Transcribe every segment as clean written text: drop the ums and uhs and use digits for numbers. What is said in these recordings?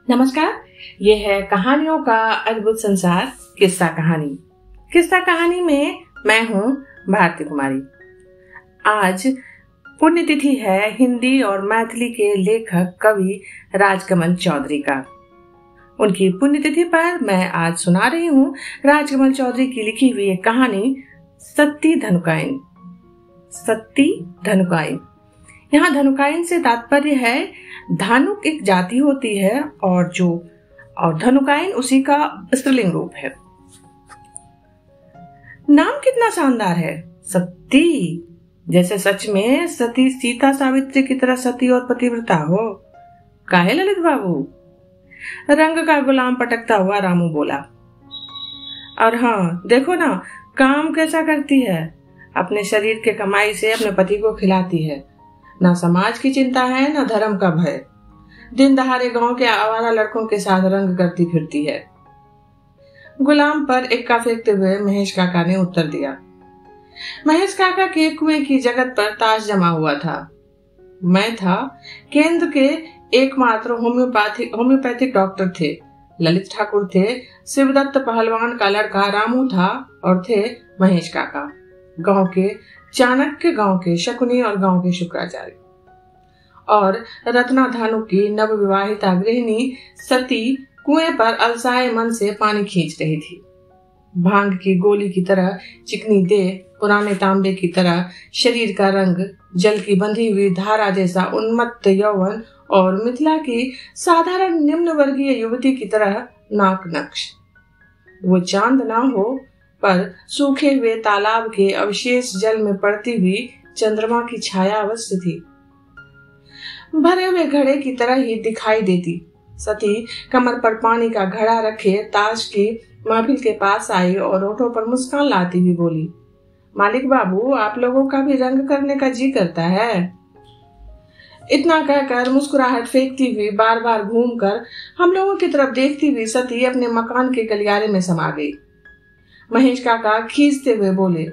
नमस्कार। ये है कहानियों का अद्भुत संसार किस्सा कहानी। किस्सा कहानी में मैं हूँ भारती कुमारी। आज पुण्यतिथि है हिंदी और मैथिली के लेखक कवि राजकमल चौधरी का। उनकी पुण्यतिथि पर मैं आज सुना रही हूँ राजकमल चौधरी की लिखी हुई एक कहानी सती धनुकाइन। सती धनुकाइन, यहाँ धनुकाइन से तात्पर्य है धानुक एक जाति होती है और धनुकाइन उसी का स्त्रीलिंग रूप है। नाम कितना शानदार है, सती, जैसे सच में सती सीता सावित्री की तरह सती और पतिव्रता हो। काहे ललित बाबू? रंग का गुलाम पटकता हुआ रामू बोला। और हाँ देखो ना, काम कैसा करती है, अपने शरीर के कमाई से अपने पति को खिलाती है। ना समाज की चिंता है ना धर्म का भय। दिन दहाड़े गांव के आवारा लड़कों के साथ रंग करती फिरती है। गुलाम पर इक्का फेंकते हुए महेश काका ने उत्तर दिया। महेश काका के कुएं की जगत पर ताश जमा हुआ था। मैं था केंद्र के एकमात्र होम्योपैथिक डॉक्टर थे। ललित ठाकुर थे, शिवदत्त पहलवान का लड़का रामू था और थे महेश काका, गांव के चाणक्य, गांव के शकुनी और गांव के शुक्राचार्य। और रत्ना धानु की नवविवाहिता गृहिणी सती कुएं पर अलसाए मन से पानी खींच रही थी। भांग की गोली की तरह चिकनी देह, पुराने तांबे की तरह शरीर का रंग, जल की बंधी हुई धारा जैसा उन्मत्त यौवन और मिथिला की साधारण निम्न वर्गीय युवती की तरह नाक नक्श। वो चांद ना हो पर सूखे हुए तालाब के अवशेष जल में पड़ती हुई चंद्रमा की छाया अवश्य थी। भरे हुए घड़े की तरह ही दिखाई देती। सती कमर पर पानी का घड़ा रखे ताश की महफिल के पास आई और होठों पर मुस्कान लाती हुई बोली, मालिक बाबू, आप लोगों का भी रंग करने का जी करता है। इतना कहकर मुस्कुराहट फेंकती हुई बार बार घूमकर हम लोगों की तरफ देखती हुई सती अपने मकान के गलियारे में समा गई। महेश काका खींचते हुए बोले,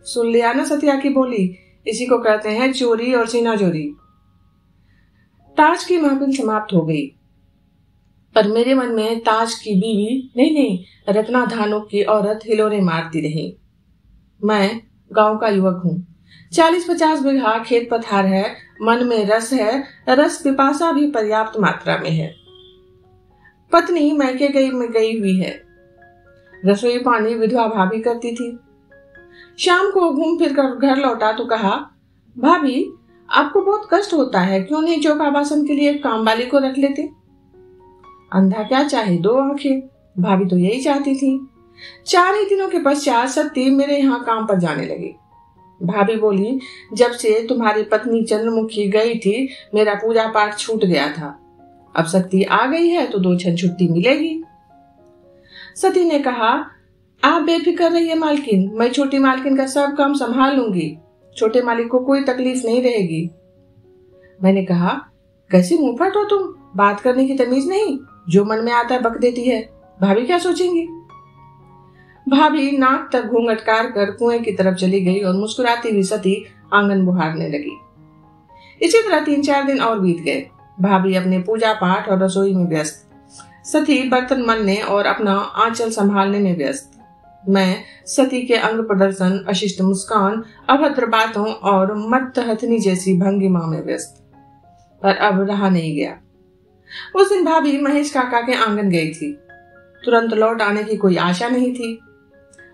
सुन लिया ना सतिया की बोली, इसी को कहते हैं चोरी और सीना चोरी। ताश की महफिल समाप्त हो गई, पर मेरे मन में ताश की बीवी नहीं रत्ना धानु की औरत हिलोरे मारती रही। मैं गांव का युवक हूँ, 40-50 बीघा खेत पथार है, मन में रस है, रस पिपासा भी पर्याप्त मात्रा में है। पत्नी मैके गई हुई है। रसोई पानी विधवा भाभी करती थी। शाम को घूम फिर कर घर लौटा तो कहा, भाभी आपको बहुत कष्ट होता है, क्यों नहीं चौका बासन के लिए काम वाली को रख लेते? अंधा क्या चाहे दो आंखें, भाभी तो यही चाहती थी। 4 ही दिनों के पश्चात सती मेरे यहाँ काम पर जाने लगी। भाभी बोली, जब से तुम्हारी पत्नी चंद्रमुखी गई थी मेरा पूजा पाठ छूट गया था। अब सती आ गई है तो 2 क्षण छुट्टी मिलेगी। सती ने कहा, आप बेफिक्र रहिए मालकिन, मैं छोटी मालकिन का सब काम संभाल लूंगी, छोटे मालिक को कोई तकलीफ नहीं रहेगी। मैंने कहा, कैसी मुंहफट हो तुम, बात करने की तमीज नहीं, जो मन में आता है बक देती है, भाभी क्या सोचेंगी? भाभी नाक तक घूंघट कार कर कुएं की तरफ चली गई और मुस्कुराती हुई सती आंगन बुहारने लगी। इसी तरह 3-4 दिन और बीत गए। भाभी अपने पूजा पाठ और रसोई में व्यस्त, सती बर्तन मलने और अपना आंचल संभालने में व्यस्त। मैं सती के अंग प्रदर्शन, अशिष्ट मुस्कान, अभद्र बातों और मत्त हथनी जैसी भंगिमा में व्यस्त। पर अब रहा नहीं गया। उस दिन भाभी महेश काका के आंगन गई थी। तुरंत लौट आने की कोई आशा नहीं थी।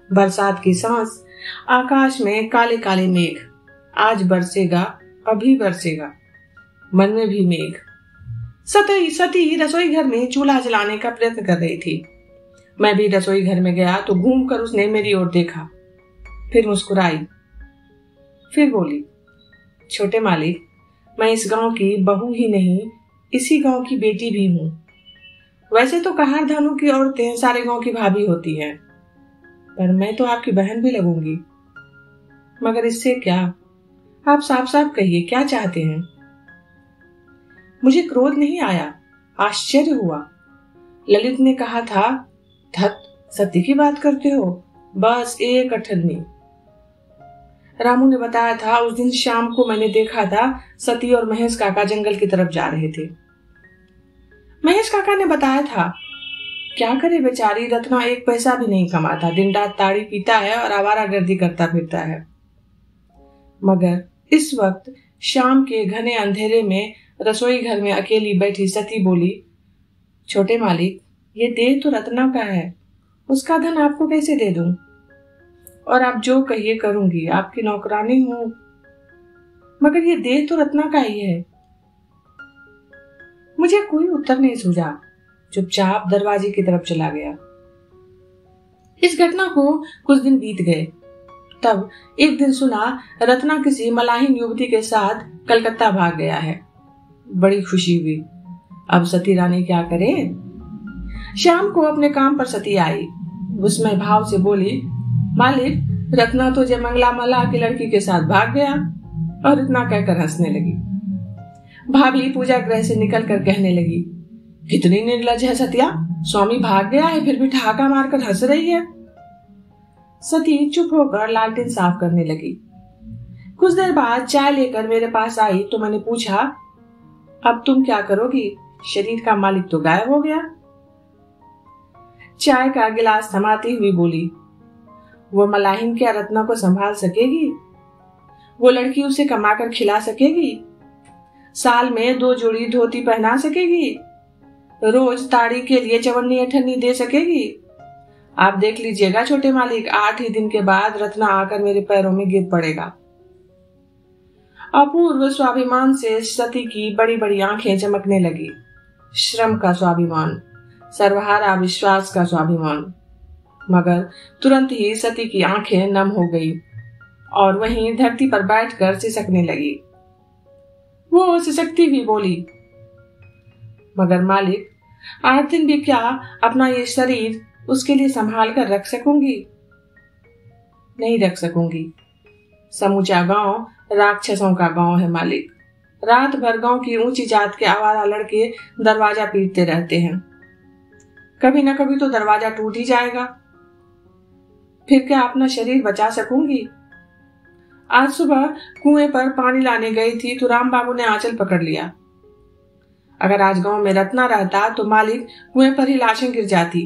बरसात की सांस, आकाश में काले काले मेघ, आज बरसेगा, अभी बरसेगा, मन में भी मेघ। सती रसोई घर में चूल्हा जलाने का प्रयत्न कर रही थी। मैं भी रसोई घर में गया तो घूमकर उसने मेरी ओर देखा, फिर मुस्कुराई, फिर बोली, छोटे मालिक, मैं इस गांव की बहू ही नहीं, इसी गांव की बेटी भी हूँ। वैसे तो कहार धानु की औरतें सारे गांव की भाभी होती हैं, पर मैं तो आपकी बहन भी लगूंगी। मगर इससे क्या? आप साफ साफ कहिए, क्या चाहते हैं? मुझे क्रोध नहीं आया, आश्चर्य हुआ। ललित ने कहा था, धत, सती की बात करते हो, बस एक अठन्नी। रामू ने बताया था, उस दिन शाम को मैंने देखा था सती और महेश काका जंगल की तरफ जा रहे थे। महेश काका ने बताया था। क्या करे बेचारी, रत्ना एक पैसा भी नहीं कमाता, दिन रात ताड़ी पीता है और आवारागर्दी करता फिरता है। मगर इस वक्त शाम के घने अंधेरे में रसोई घर में अकेली बैठी सती बोली, छोटे मालिक, ये देह तो रत्ना का है, उसका धन आपको कैसे दे दूं? और आप जो कहिए करूंगी, आपकी नौकरानी हूं, मगर ये देह तो रत्ना का ही है। मुझे कोई उत्तर नहीं सूझा, चुपचाप दरवाजे की तरफ चला गया। इस घटना को कुछ दिन बीत गए। तब एक दिन सुना रत्ना किसी मलाहिन युवती के साथ कलकत्ता भाग गया है। बड़ी खुशी हुई। अब सती रानी क्या करे? शाम को अपने काम पर सती आई। उसमें भाव से बोली, मालिक, रत्ना तो जयमंगला मल्लाह की लड़की के साथ भाग गया। और इतना कहकर हंसने लगी। भाभी पूजा गृह से निकलकर कहने लगी, कितनी निर्लज है सतिया, स्वामी भाग गया है फिर भी ठहाका मारकर हंस रही है। सती चुप होकर लालटेन साफ करने लगी। कुछ देर बाद चाय लेकर मेरे पास आई तो मैंने पूछा, अब तुम क्या करोगी? शरीर का मालिक तो गायब हो गया। चाय का गिलास थमाती हुई बोली, वो मलाहिन क्या रत्ना को संभाल सकेगी? वो लड़की उसे कमाकर खिला सकेगी? साल में 2 जोड़ी धोती पहना सकेगी? रोज ताड़ी के लिए चवन्नी अठन्नी दे सकेगी? आप देख लीजिएगा छोटे मालिक, 8 ही दिन के बाद रत्ना आकर मेरे पैरों में गिर पड़ेगा। अपूर्व स्वाभिमान से सती की बड़ी बड़ी आंखें चमकने लगी। श्रम का स्वाभिमान, सर्वहारा विश्वास का स्वाभिमान। मगर तुरंत ही सती की आंखें नम हो गई और वहीं धरती पर बैठकर सिसकने लगी। वो सिसकती हुई बोली, मगर मालिक, 8 दिन भी क्या अपना ये शरीर उसके लिए संभाल कर रख सकूंगी? नहीं रख सकूंगी। समूचा गांव राक्षसों का गांव है मालिक। रात भर गांव की ऊंची जात के आवारा लड़के दरवाजा पीटते रहते हैं। कभी न कभी तो दरवाजा टूट ही जाएगा। फिर क्या अपना शरीर बचा सकूंगी? आज सुबह कुएं पर पानी लाने गई थी तो राम बाबू ने आंचल पकड़ लिया। अगर आज गांव में रत्ना रहता तो मालिक कुएं पर ही लाशें गिर जाती।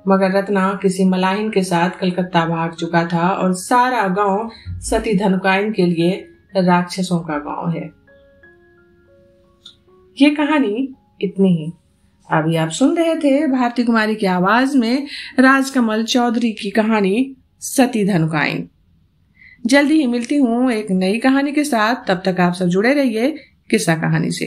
मगर रत्ना किसी मलाहिन के साथ कलकत्ता भाग चुका था और सारा गांव सती धनुकाइन के लिए राक्षसों का गांव है। ये कहानी इतनी ही। अभी आप सुन रहे थे भारती कुमारी की आवाज में राजकमल चौधरी की कहानी सती धनुकाइन। जल्दी ही मिलती हूँ एक नई कहानी के साथ। तब तक आप सब जुड़े रहिए किस्सा कहानी से।